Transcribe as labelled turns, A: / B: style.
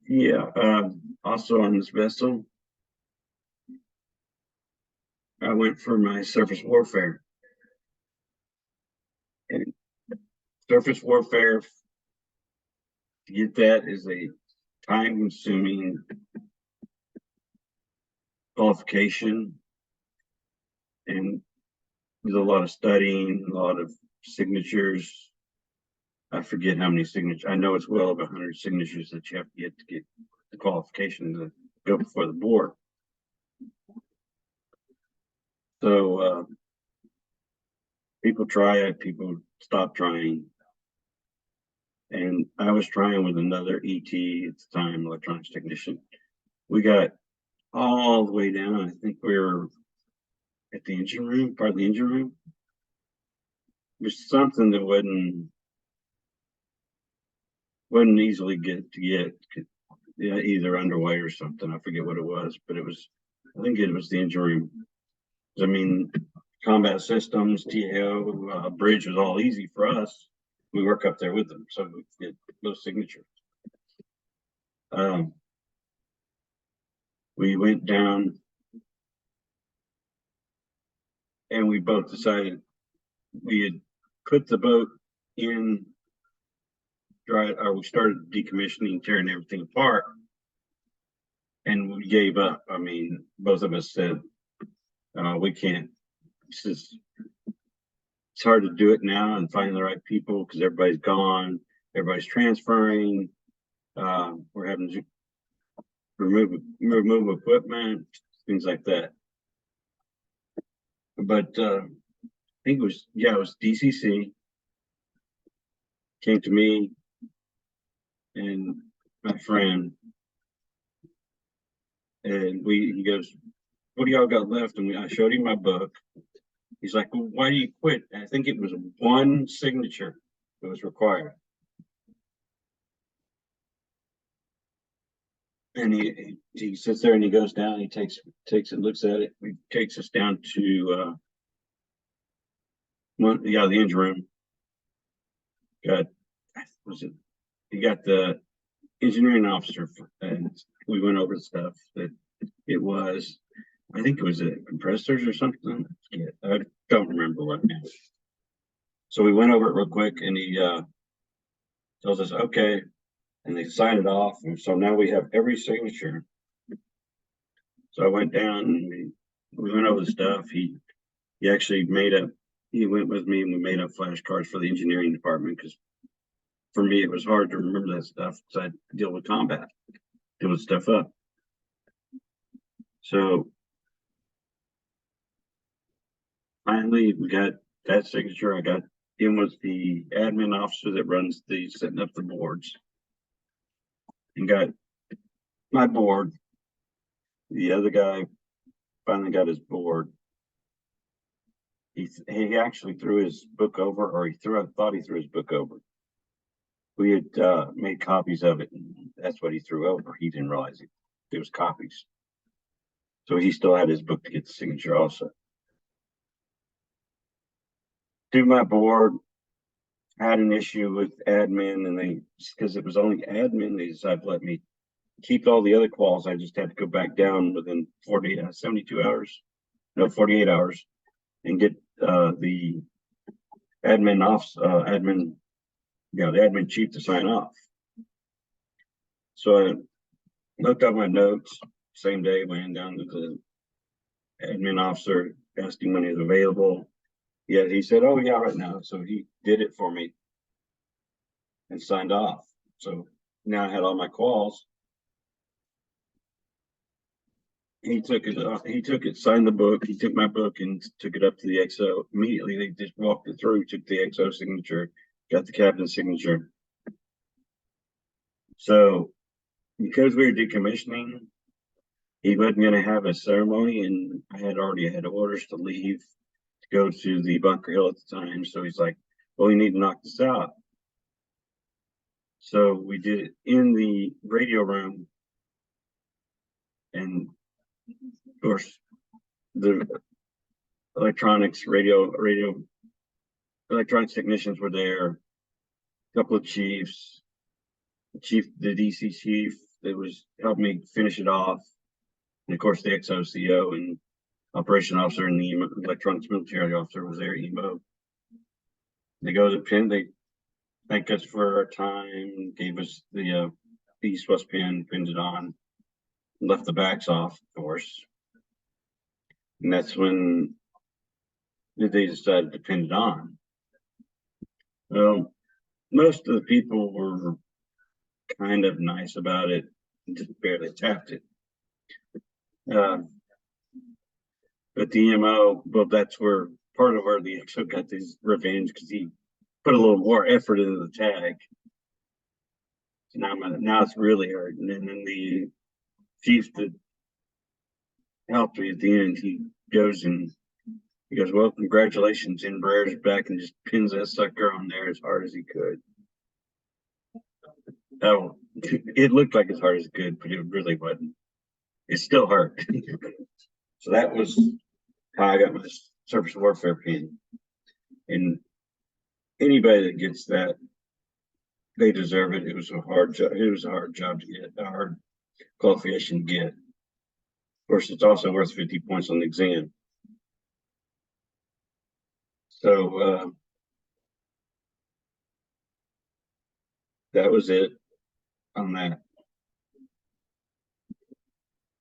A: Yeah. Also on this vessel, I went for my surface warfare. And surface warfare, to get that is a time-consuming qualification, and there's a lot of studying, a lot of signatures. I forget how many signatures. I know it's well over 100 signatures that you have to get the qualification to go before the board. So people try it, people stop trying. And I was trying with another ET at the time, electronics technician. We got all the way down. I think we were at the engine room, part of the engine room. There's something that wouldn't easily get, yeah, either underway or something. I forget what it was, but I think it was the engine room. I mean, combat systems, TAO, bridge was all easy for us. We work up there with them, so we get those signatures. We went down and we both decided we had put the boat in dry, or we started decommissioning, tearing everything apart, and we gave up. I mean, both of us said, we can't. It's hard to do it now and find the right people because everybody's gone, everybody's transferring. We're having to remove equipment, things like that. But I think it was DCC came to me and my friend, and he goes, "What do y'all got left?" And I showed him my book. He's like, "Well, why do you quit?" And I think it was one signature that was required. And he sits there and he goes down. He takes it, looks at it. He takes us down to the engine room. He got the engineering officer, and we went over the stuff that it was. I think it was compressors or something. Yeah, I don't remember what now. So we went over it real quick, and he tells us, "Okay," and they signed it off. And so now we have every signature. So I went down and we went over the stuff. He actually he went with me and we made up flashcards for the engineering department because for me it was hard to remember that stuff because I deal with combat, deal with stuff up. So finally we got that signature. I got him was the admin officer that runs setting up the boards, and got my board. The other guy finally got his board. He actually threw his book over, or I thought he threw his book over. We had made copies of it, and that's what he threw over. He didn't realize it was copies. So he still had his book to get the signature also. Do my board, had an issue with admin, and because it was only admin, they decided to let me keep all the other quals. I just had to go back down within 72 hours, no, 48 hours, and get the admin the admin chief to sign off. So I looked up my notes, same day, went down to the admin officer, asked him when he was available. Yeah, he said, "Oh yeah, right now." So he did it for me and signed off. So now I had all my quals. He took it, signed the book. He took my book and took it up to the XO. Immediately, they just walked it through, took the XO signature, got the captain's signature. So because we were decommissioning, he wasn't going to have a ceremony, and I had already had orders to leave to go to the Bunker Hill at the time. So he's like, "Well, we need to knock this out." So we did it in the radio room, and of course, the electronics technicians were there. couple of chiefs, the DC chief that was helped me finish it off, and of course the XOCO and operation officer and the electronics military officer was there. EMO. They go to pin. They thank us for our time. Gave us the ESWS pin, pinned it on, left the backs off, of course. And that's when they decided to pin it on. Well, most of the people were kind of nice about it, just barely tapped it. But the EMO, well, that's where part of where the XO got his revenge, because he put a little more effort into the tag. So now it's really hard. And then the chief that helped me at the end, he goes, well, congratulations, Embraer's back, and just pins that sucker on there as hard as he could. Oh, it looked like as hard as it could, but it really wasn't. It's still hard. So that was how I got my surface warfare pin. And anybody that gets that, they deserve it. It was a hard job. It was a hard job to get, a hard qualification to get. Of course, it's also worth 50 points on the exam. So that was it on that.